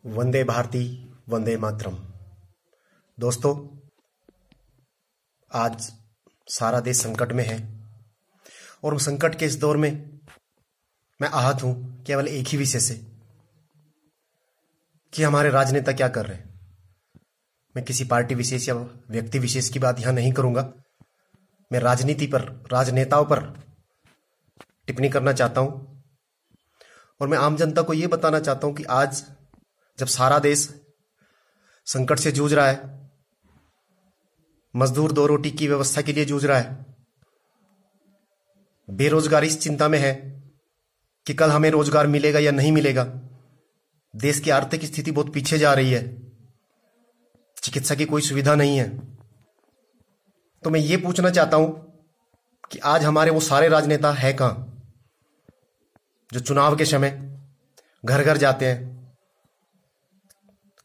वंदे भारती वंदे मातरम। दोस्तों, आज सारा देश संकट में है और उस संकट के इस दौर में मैं आहत हूं केवल एक ही विषय से कि हमारे राजनेता क्या कर रहे हैं। मैं किसी पार्टी विशेष या व्यक्ति विशेष की बात यहां नहीं करूंगा। मैं राजनीति पर, राजनेताओं पर टिप्पणी करना चाहता हूं और मैं आम जनता को यह बताना चाहता हूं कि आज जब सारा देश संकट से जूझ रहा है, मजदूर दो रोटी की व्यवस्था के लिए जूझ रहा है, बेरोजगारी इस चिंता में है कि कल हमें रोजगार मिलेगा या नहीं मिलेगा, देश की आर्थिक स्थिति बहुत पीछे जा रही है, चिकित्सा की कोई सुविधा नहीं है, तो मैं ये पूछना चाहता हूं कि आज हमारे वो सारे राजनेता है कहां जो चुनाव के समय घर घर जाते हैं।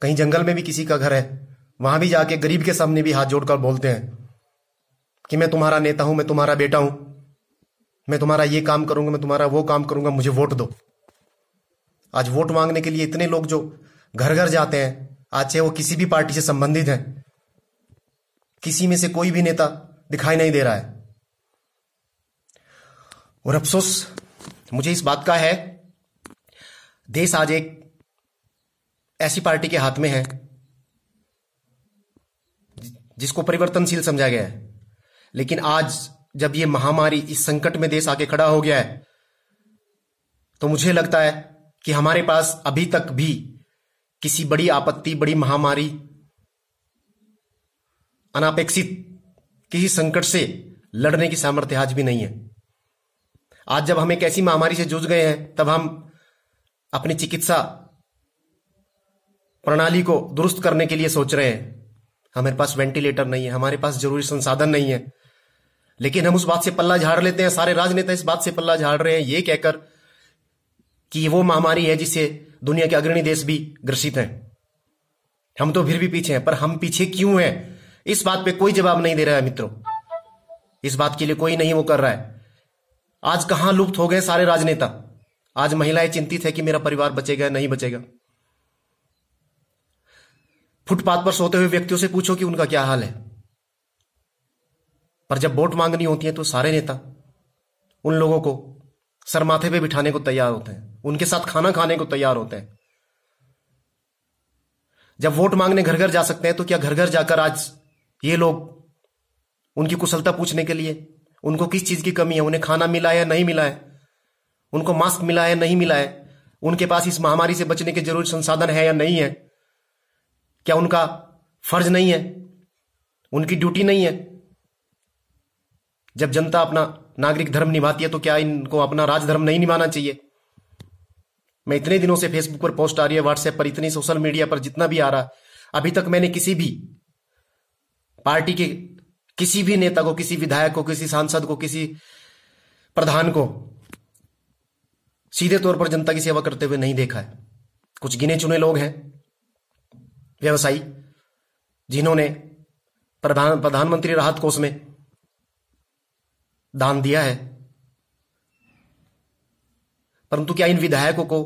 कहीं जंगल में भी किसी का घर है, वहां भी जाके गरीब के सामने भी हाथ जोड़कर बोलते हैं कि मैं तुम्हारा नेता हूं, मैं तुम्हारा बेटा हूं, मैं तुम्हारा ये काम करूंगा, मैं तुम्हारा वो काम करूंगा, मुझे वोट दो। आज वोट मांगने के लिए इतने लोग जो घर घर जाते हैं, आज चाहे वो किसी भी पार्टी से संबंधित हैं, किसी में से कोई भी नेता दिखाई नहीं दे रहा है। और अफसोस मुझे इस बात का है, देश आज एक ऐसी पार्टी के हाथ में है जिसको परिवर्तनशील समझा गया है, लेकिन आज जब ये महामारी, इस संकट में देश आके खड़ा हो गया है, तो मुझे लगता है कि हमारे पास अभी तक भी किसी बड़ी आपत्ति, बड़ी महामारी, अनापेक्षित किसी संकट से लड़ने की सामर्थ्य आज भी नहीं है। आज जब हम एक ऐसी महामारी से जूझ गए हैं, तब हम अपनी चिकित्सा प्रणाली को दुरुस्त करने के लिए सोच रहे हैं। हमारे पास वेंटिलेटर नहीं है, हमारे पास जरूरी संसाधन नहीं है, लेकिन हम उस बात से पल्ला झाड़ लेते हैं। सारे राजनेता इस बात से पल्ला झाड़ रहे हैं ये कहकर कि वो महामारी है जिससे दुनिया के अग्रणी देश भी ग्रसित हैं। हम तो फिर भी पीछे हैं, पर हम पीछे क्यों हैं, इस बात पे कोई जवाब नहीं दे रहा है मित्रों। इस बात के लिए कोई नहीं वो कर रहा है। आज कहां लुप्त हो गए सारे राजनेता। आज महिलाएं चिंतित है कि मेरा परिवार बचेगा नहीं बचेगा। फुटपाथ पर सोते हुए व्यक्तियों से पूछो कि उनका क्या हाल है। पर जब वोट मांगनी होती है तो सारे नेता उन लोगों को सर माथे पे बिठाने को तैयार होते हैं, उनके साथ खाना खाने को तैयार होते हैं। जब वोट मांगने घर घर जा सकते हैं, तो क्या घर घर जाकर आज ये लोग उनकी कुशलता पूछने के लिए, उनको किस चीज की कमी है, उन्हें खाना मिला है या नहीं मिला है, उनको मास्क मिला है या नहीं मिला है, उनके पास इस महामारी से बचने के जरूरी संसाधन है या नहीं है, क्या उनका फर्ज नहीं है, उनकी ड्यूटी नहीं है? जब जनता अपना नागरिक धर्म निभाती है तो क्या इनको अपना राजधर्म नहीं निभाना चाहिए? मैं इतने दिनों से फेसबुक पर पोस्ट आ रही है, व्हाट्सएप पर, इतनी सोशल मीडिया पर जितना भी आ रहा, अभी तक मैंने किसी भी पार्टी के किसी भी नेता को, किसी विधायक को, किसी सांसद को, किसी प्रधान को सीधे तौर पर जनता की सेवा करते हुए नहीं देखा है। कुछ गिने चुने लोग हैं, व्यवसायी, जिन्होंने प्रधानमंत्री राहत कोष में दान दिया है। परंतु क्या इन विधायकों को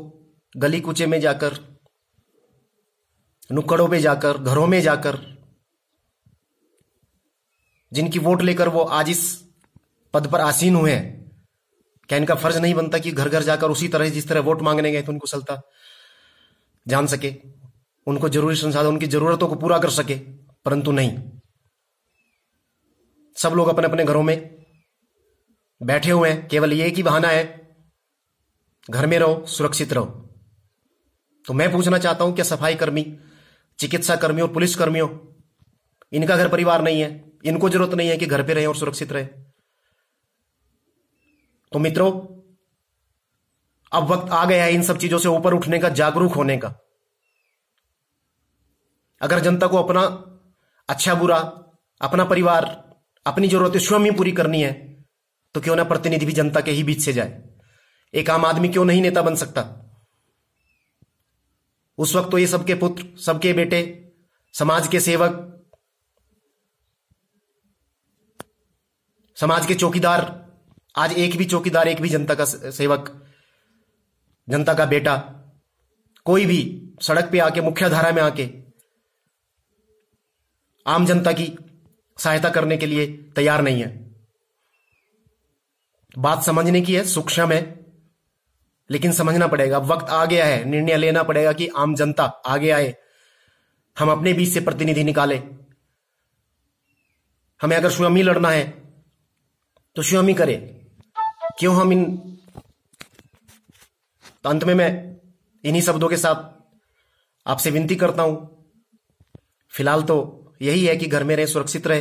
गली कूचे में जाकर, नुक्कड़ों पे जाकर, घरों में जाकर, जिनकी वोट लेकर वो आज इस पद पर आसीन हुए हैं, क्या इनका फर्ज नहीं बनता कि घर घर जाकर उसी तरह जिस तरह वोट मांगने गए तो उनको कुशलता जान सके, उनको जरूरी संसाधन, उनकी जरूरतों को पूरा कर सके? परंतु नहीं, सब लोग अपने अपने घरों में बैठे हुए हैं। केवल ये एक ही बहाना है, घर में रहो, सुरक्षित रहो। तो मैं पूछना चाहता हूं, क्या सफाई कर्मी, चिकित्सा कर्मियों, पुलिस कर्मियों, इनका घर परिवार नहीं है? इनको जरूरत नहीं है कि घर पे रहें और सुरक्षित रहें? तो मित्रों, अब वक्त आ गया है इन सब चीजों से ऊपर उठने का, जागरूक होने का। अगर जनता को अपना अच्छा बुरा, अपना परिवार, अपनी जरूरतें स्वयं ही पूरी करनी है, तो क्यों ना प्रतिनिधि भी जनता के ही बीच से जाए। एक आम आदमी क्यों नहीं नेता बन सकता? उस वक्त तो ये सबके पुत्र, सबके बेटे, समाज के सेवक, समाज के चौकीदार, आज एक भी चौकीदार, एक भी जनता का सेवक, जनता का बेटा, कोई भी सड़क पे आके, मुख्य धारा में आके आम जनता की सहायता करने के लिए तैयार नहीं है। बात समझने की है, सूक्ष्म है, लेकिन समझना पड़ेगा। वक्त आ गया है, निर्णय लेना पड़ेगा कि आम जनता आगे आए, हम अपने बीच से प्रतिनिधि निकाले। हमें अगर स्वयं ही लड़ना है तो स्वयं ही करे। क्यों हम इन तो अंत में मैं इन्हीं शब्दों के साथ आपसे विनती करता हूं, फिलहाल तो यही है कि घर में रहे, सुरक्षित रहे,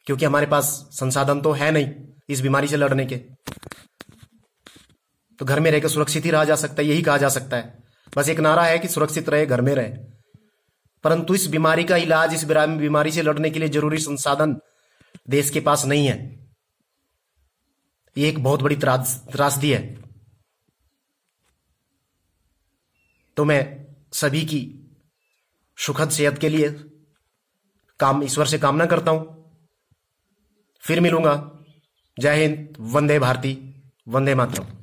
क्योंकि हमारे पास संसाधन तो है नहीं इस बीमारी से लड़ने के। तो घर में रहकर सुरक्षित ही रहा जा सकता है, यही कहा जा सकता है। बस एक नारा है कि सुरक्षित रहे, घर में रहे। परंतु इस बीमारी का इलाज, इस बीमारी से लड़ने के लिए जरूरी संसाधन देश के पास नहीं है। ये एक बहुत बड़ी त्रासदी है। तो मैं सभी की सुखद सेहत के लिए ईश्वर से कामना करता हूं। फिर मिलूंगा। जय हिंद, वंदे भारती, वंदे मातरम।